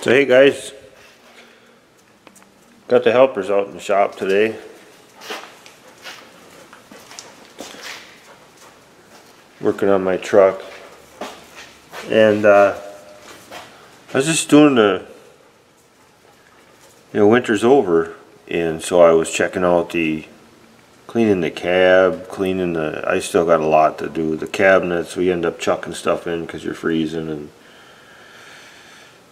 So hey guys, got the helpers out in the shop today. Working on my truck, and I was just doing winter's over, and so I was checking out cleaning the cab, I still got a lot to do. The cabinets, we end up chucking stuff in because you're freezing, and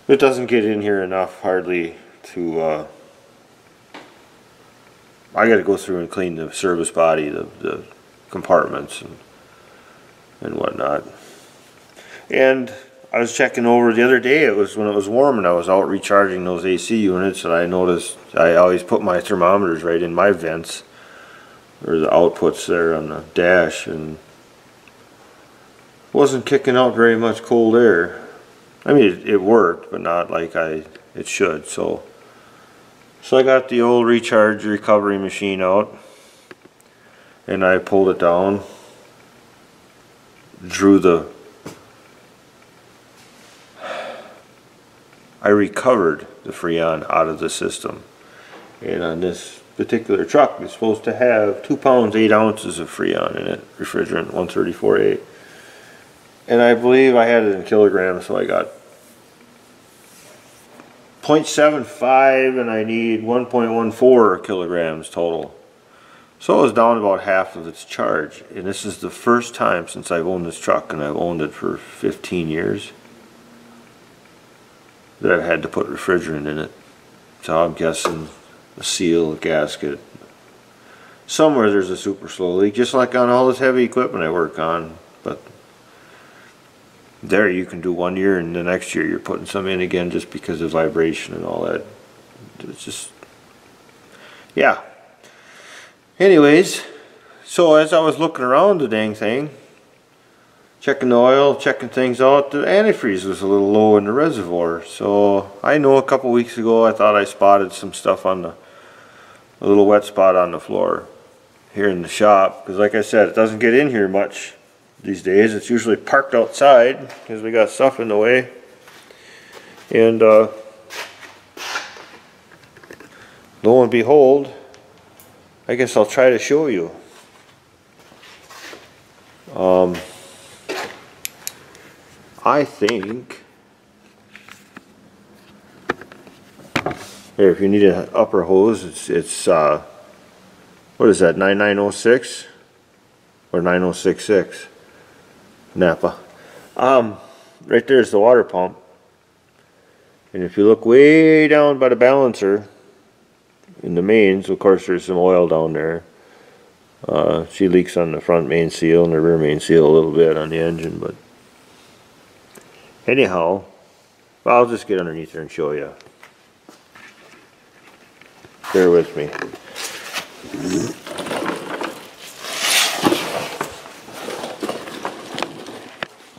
it doesn't get in here enough hardly to, I got to go through and clean the service body, the compartments and whatnot. And I was checking over the other day, it was when it was warm and I was out recharging those AC units, and I noticed I always put my thermometers right in my vents, or the outputs there on the dash, and wasn't kicking out very much cold air. I mean, it worked, but not like it should. So I got the old recharge recovery machine out, and I pulled it down, I recovered the Freon out of the system. And on this particular truck, it's supposed to have 2 pounds 8 ounces of Freon in it, refrigerant 134A. And I believe I had it in kilograms, so I got 0.75 and I need 1.14 kilograms total. So it was down about half of its charge. And this is the first time since I've owned this truck, and I've owned it for 15 years, that I've had to put refrigerant in it. So I'm guessing a seal, a gasket. Somewhere there's a super slow leak, just like on all this heavy equipment I work on. But there you can do 1 year, and the next year you're putting some in again just because of vibration and all that. It's just, yeah. Anyways, so as I was looking around the dang thing, checking the oil, checking things out, the antifreeze was a little low in the reservoir. So I know a couple weeks ago I thought I spotted some stuff on a little wet spot on the floor here in the shop, because like I said, it doesn't get in here much these days. It's usually parked outside because we got stuff in the way. And lo and behold, I guess I'll try to show you. I think here, if you need an upper hose, it's what is that, 9906 or 9066 Napa. Right there's the water pump, and if you look way down by the balancer in the mains, of course there's some oil down there. She leaks on the front main seal and the rear main seal a little bit on the engine, but anyhow, I'll just get underneath there and show you. Bear with me.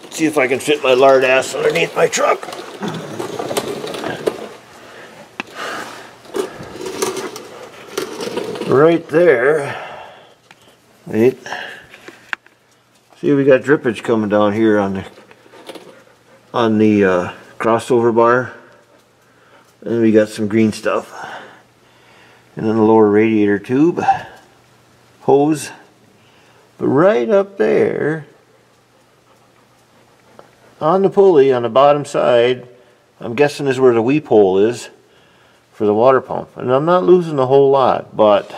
See if I can fit my lard ass underneath my truck. Right there. Wait. See, we got drippage coming down here on the crossover bar, and we got some green stuff, and then the lower radiator tube hose. But right up there on the pulley on the bottom side, I'm guessing is where the weep hole is for the water pump. And I'm not losing a whole lot, but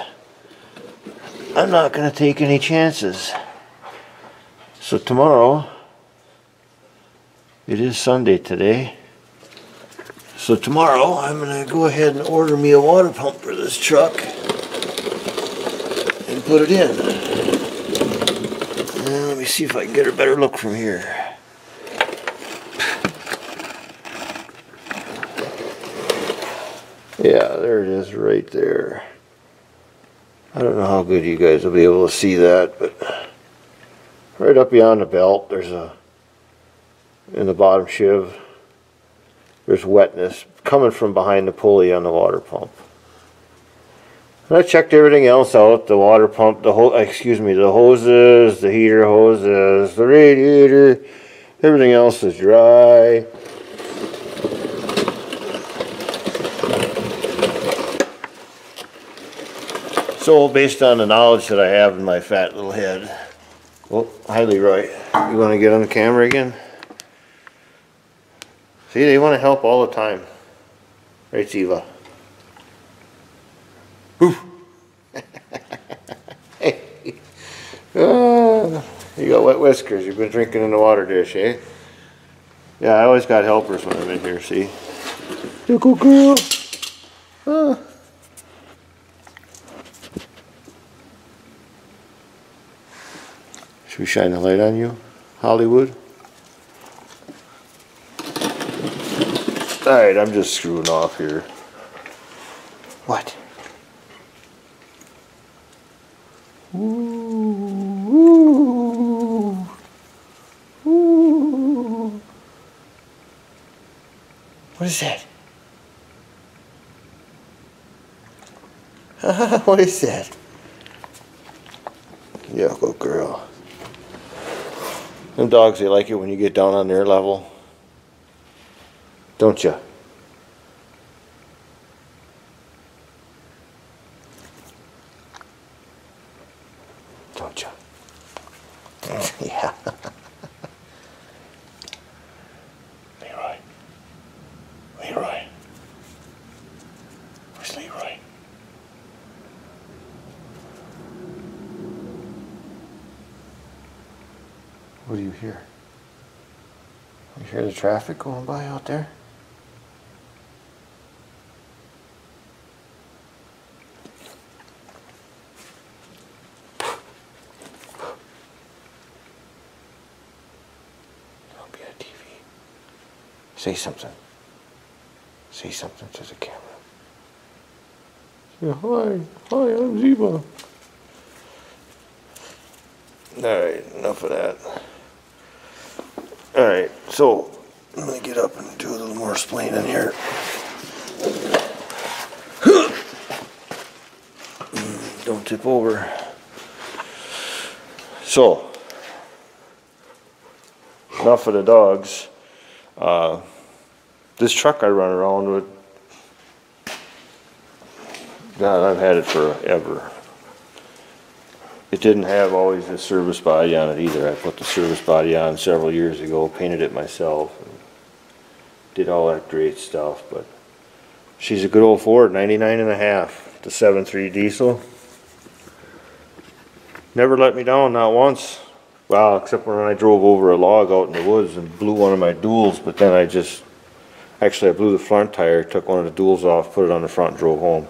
I'm not going to take any chances. So tomorrow, it is Sunday today, so tomorrow I'm going to go ahead and order me a water pump for this truck and put it in. And let me see if I can get a better look from here. Yeah, there it is right there. I don't know how good you guys will be able to see that, but right up beyond the belt, there's in the bottom sheave, there's wetness coming from behind the pulley on the water pump. And I checked everything else out, the water pump, the hoses, the heater hoses, the radiator, everything else is dry. So based on the knowledge that I have in my fat little head, well, hi Leroy, you want to get on the camera again? See, they want to help all the time. Right, Ziva? Woo! Hey. You got wet whiskers. You've been drinking in the water dish, eh? Yeah, I always got helpers when I'm in here, see? You go, girl. Should we shine the light on you, Hollywood? Alright, I'm just screwing off here. What? Ooh, ooh, ooh. What is that? What is that? Yeah, good girl. Them dogs, they like it when you get down on their level. Don't you? Don't you? Yeah. Leroy. Leroy. Where's Leroy? What do you hear? You hear the traffic going by out there? Don't be on TV. Say something. Say something to the camera. Say hi. Hi, I'm Ziva. Alright, enough of that. Alright, so I'm gonna get up and do a little more explaining here. Don't tip over. So, enough of the dogs. This truck I run around with, God, I've had it forever. It didn't have always a service body on it either. I put the service body on several years ago, painted it myself, and did all that great stuff. But she's a good old Ford, 99.5, the 7.3 diesel. Never let me down, not once. Well, except when I drove over a log out in the woods and blew one of my duals, but then I blew the front tire, took one of the duals off, put it on the front, and drove home.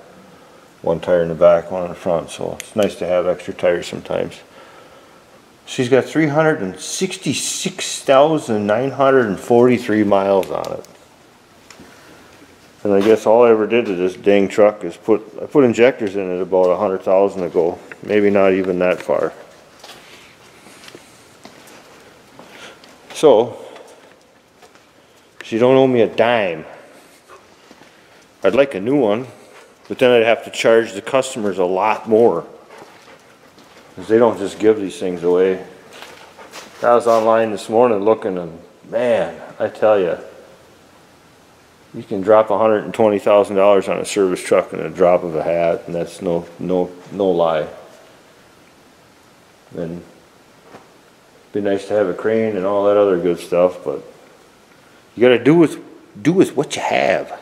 One tire in the back, one in the front, so it's nice to have extra tires sometimes. She's got 366,943 miles on it. And I guess all I ever did to this dang truck is I put injectors in it about 100,000 ago. Maybe not even that far. So, she don't owe me a dime. I'd like a new one, but then I'd have to charge the customers a lot more, because they don't just give these things away. I was online this morning looking, and man, I tell you, you can drop $120,000 on a service truck in a drop of a hat, and that's no lie. And it'd be nice to have a crane and all that other good stuff, but you got to do with what you have.